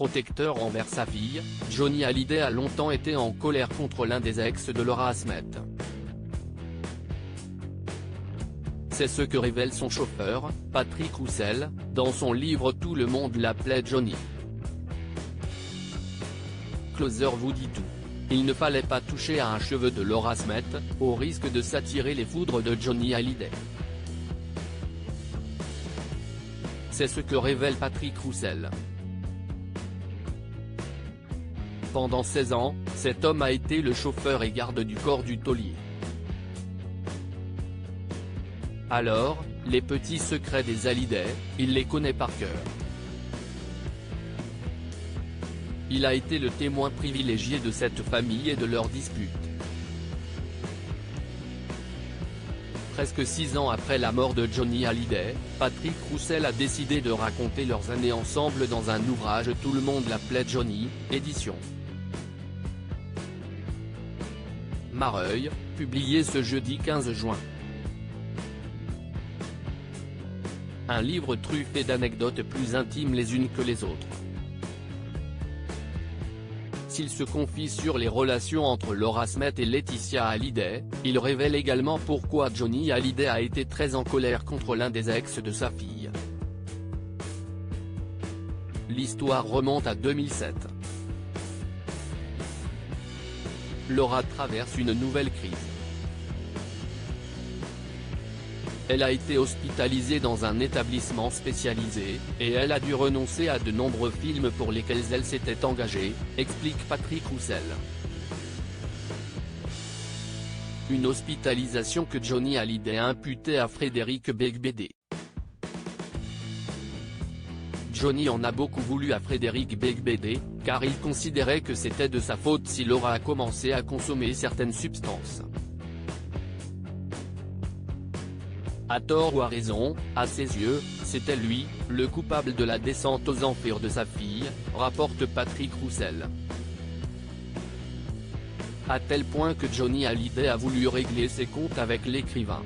protecteur envers sa fille, Johnny Hallyday a longtemps été en colère contre l'un des ex de Laura Smith. C'est ce que révèle son chauffeur, Patrick Roussel, dans son livre Tout le monde l'appelait Johnny. Closer vous dit tout. Il ne fallait pas toucher à un cheveu de Laura Smith, au risque de s'attirer les foudres de Johnny Hallyday. C'est ce que révèle Patrick Roussel. Pendant 16 ans, cet homme a été le chauffeur et garde du corps du taulier. Alors, les petits secrets des Hallyday, il les connaît par cœur. Il a été le témoin privilégié de cette famille et de leurs disputes. Presque 6 ans après la mort de Johnny Hallyday, Patrick Roussel a décidé de raconter leurs années ensemble dans un ouvrage Tout le monde l'appelait Johnny, édition Mareuil, publié ce jeudi 15 juin. Un livre truffé d'anecdotes plus intimes les unes que les autres. S'il se confie sur les relations entre Laura Smith et Laetitia Hallyday, il révèle également pourquoi Johnny Hallyday a été très en colère contre l'un des ex de sa fille. L'histoire remonte à 2007. Laura traverse une nouvelle crise. Elle a été hospitalisée dans un établissement spécialisé, et elle a dû renoncer à de nombreux films pour lesquels elle s'était engagée, explique Patrick Roussel. Une hospitalisation que Johnny Hallyday a imputée à Frédéric Beigbeder. Johnny en a beaucoup voulu à Frédéric Beigbeder, car il considérait que c'était de sa faute si Laura a commencé à consommer certaines substances. À tort ou à raison, à ses yeux, c'était lui, le coupable de la descente aux enfers de sa fille, rapporte Patrick Roussel. À tel point que Johnny Hallyday a voulu régler ses comptes avec l'écrivain.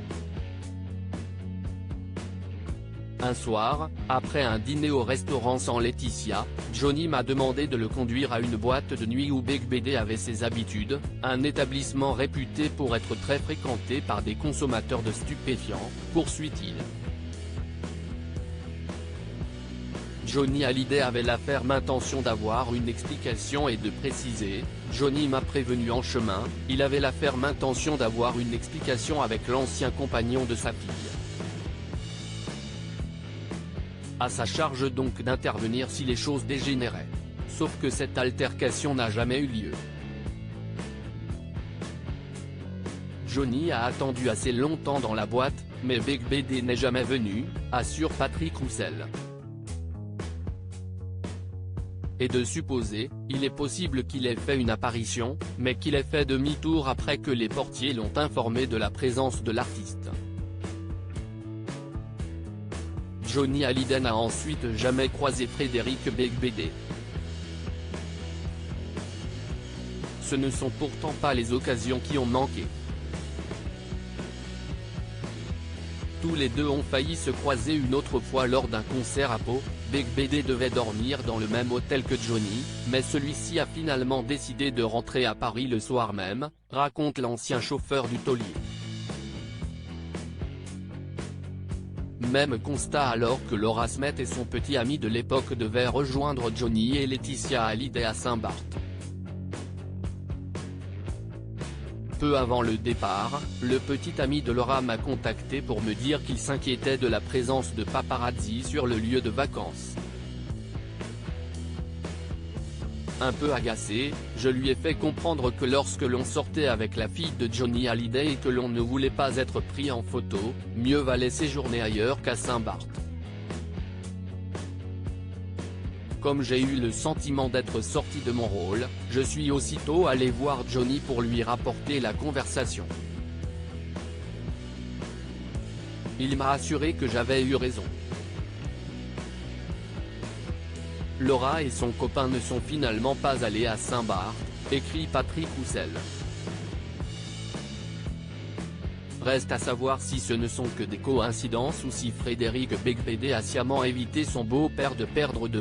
Un soir, après un dîner au restaurant sans Laetitia, Johnny m'a demandé de le conduire à une boîte de nuit où Beigbeder avait ses habitudes, un établissement réputé pour être très fréquenté par des consommateurs de stupéfiants, poursuit-il. Johnny Hallyday avait la ferme intention d'avoir une explication et de préciser, Johnny m'a prévenu en chemin, il avait la ferme intention d'avoir une explication avec l'ancien compagnon de sa fille. À sa charge donc d'intervenir si les choses dégénéraient. Sauf que cette altercation n'a jamais eu lieu. Johnny a attendu assez longtemps dans la boîte, mais Beigbeder n'est jamais venu, assure Patrick Roussel. Et de supposer, il est possible qu'il ait fait une apparition, mais qu'il ait fait demi-tour après que les portiers l'ont informé de la présence de l'artiste. Johnny Hallyday n'a ensuite jamais croisé Frédéric Beigbeder. Ce ne sont pourtant pas les occasions qui ont manqué. Tous les deux ont failli se croiser une autre fois lors d'un concert à Pau. Beigbeder devait dormir dans le même hôtel que Johnny, mais celui-ci a finalement décidé de rentrer à Paris le soir même, raconte l'ancien chauffeur du taulier. Même constat alors que Laura Smith et son petit ami de l'époque devaient rejoindre Johnny et Laetitia Hallyday à Saint-Barth. Peu avant le départ, le petit ami de Laura m'a contacté pour me dire qu'il s'inquiétait de la présence de paparazzi sur le lieu de vacances. Un peu agacé, je lui ai fait comprendre que lorsque l'on sortait avec la fille de Johnny Hallyday et que l'on ne voulait pas être pris en photo, mieux valait séjourner ailleurs qu'à Saint-Barth. Comme j'ai eu le sentiment d'être sorti de mon rôle, je suis aussitôt allé voir Johnny pour lui rapporter la conversation. Il m'a assuré que j'avais eu raison. Laura et son copain ne sont finalement pas allés à Saint-Barth, écrit Patrick Roussel. Reste à savoir si ce ne sont que des coïncidences ou si Frédéric Beigbeder a sciemment évité son beau-père de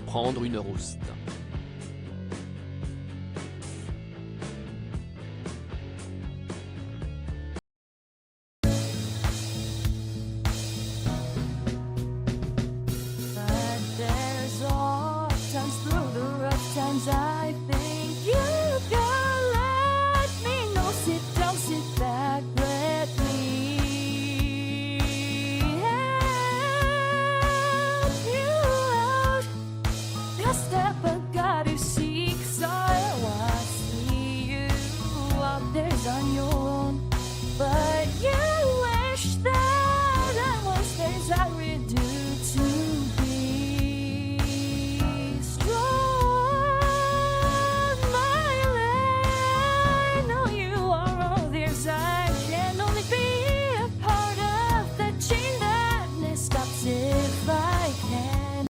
prendre une rouste.